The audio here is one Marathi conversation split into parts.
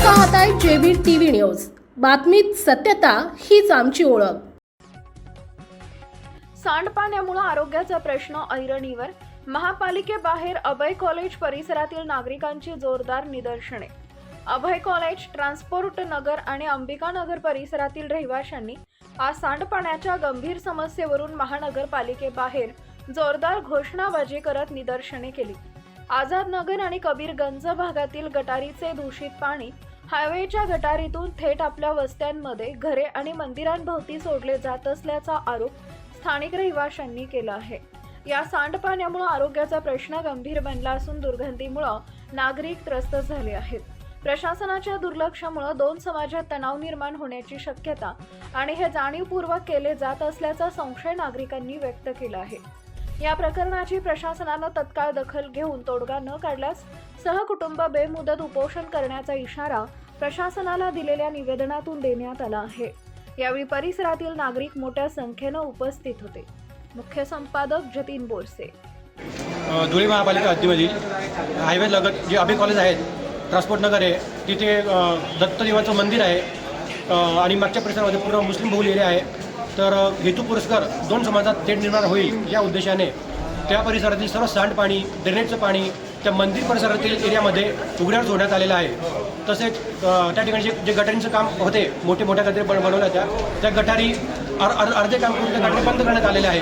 पाहताय जेबी टीव्ही न्यूज। बातमीत सत्यता हीच आमची ओळख। सांडपाण्यामुळे आरोग्याचा प्रश्न ऐरणीवर। महापालिकेबाहेर अभय कॉलेज परिसरातील नागरिकांची जोरदार निदर्शने। अभय कॉलेज, ट्रान्सपोर्ट नगर आणि अंबिका नगर परिसरातील रहिवाशांनी आज सांडपाण्याच्या गंभीर समस्येवरून महानगरपालिकेबाहेर जोरदार घोषणाबाजी करत निदर्शने केली। आझाद नगर आणि कबीरगंज भागातील गटारीचे दूषित पाणी हायवेच्या गटारीतून थेट आपल्या वस्त्यांमध्ये, घरे आणि मंदिरांभोवती सोडले जात असल्याचा आरोप स्थानिक रहिवाशांनी केला आहे। या सांडपाण्यामुळे आरोग्याचा प्रश्न गंभीर बनला असून दुर्गंधीमुळे नागरिक त्रस्त झाले आहेत। प्रशासनाच्या दुर्लक्षामुळे दोन समाजात तणाव निर्माण होण्याची शक्यता आणि हे जाणीवपूर्वक केले जात असल्याचा संशय नागरिकांनी व्यक्त केला आहे। या प्रकरणाची प्रशासनाने तत्काळ दखल घेऊन तोडगा न काढल्यास सहकुटुंब बेमुदत उपोषण करण्याचा इशारा प्रशासनाला दिलेल्या निवेदनातून देण्यात आला आहे। यावेळी परिसरातील नागरिक मोठ्या संख्येने उपस्थित होते। मुख्य संपादक जतीन बोरसे। धुळे महापालिका हद्दीमधील हायवे लगत जे अभय कॉलेज आहे, ट्रान्सपोर्ट नगर आहे, तिथे दत्तदेवाचं मंदिर आहे आणि मागच्या परिसरामध्ये पूर्ण मुस्लिम बहुल एरिया आहे। तर हेतू पुरस्कार दोन समाजात तेढ निर्माण होईल या उद्देशाने त्या परिसरातील सर्व सांडपाणी, ड्रेनेजचं पाणी त्या मंदिर परिसरातील एरियामध्ये उघड्यावर सोडण्यात आलेलं आहे। तसेच त्या ठिकाणी जे गटारींचं काम होते, मोठ्या गटारी बनवल्या त्या गटारी अर्धे काम करून त्या गटारी बंद करण्यात आलेले आहे।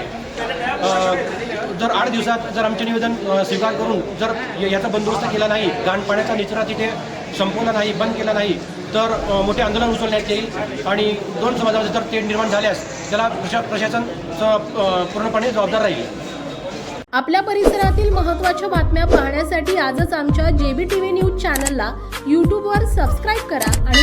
जर 8 दिवसात जर आमचे निवेदन स्वीकार करून जर याचा बंदोबस्त केला नाही, घाण पाण्याचा निचरा तिथे संपवला नाही, बंद केला नाही, तर मोठे आंदोलन उचलण्यात येईल आणि दोन समाजामध्ये जर तेढ निर्माण झाल्यास त्याला प्रशासन पूर्णपणे जबाबदार राहील। आपल्या परिसरातील महत्त्वाच्या बातम्या पाहण्यासाठी आजच आमच्या जेबी टीव्ही न्यूज चॅनलला YouTube वर सबस्क्राइब करा आणि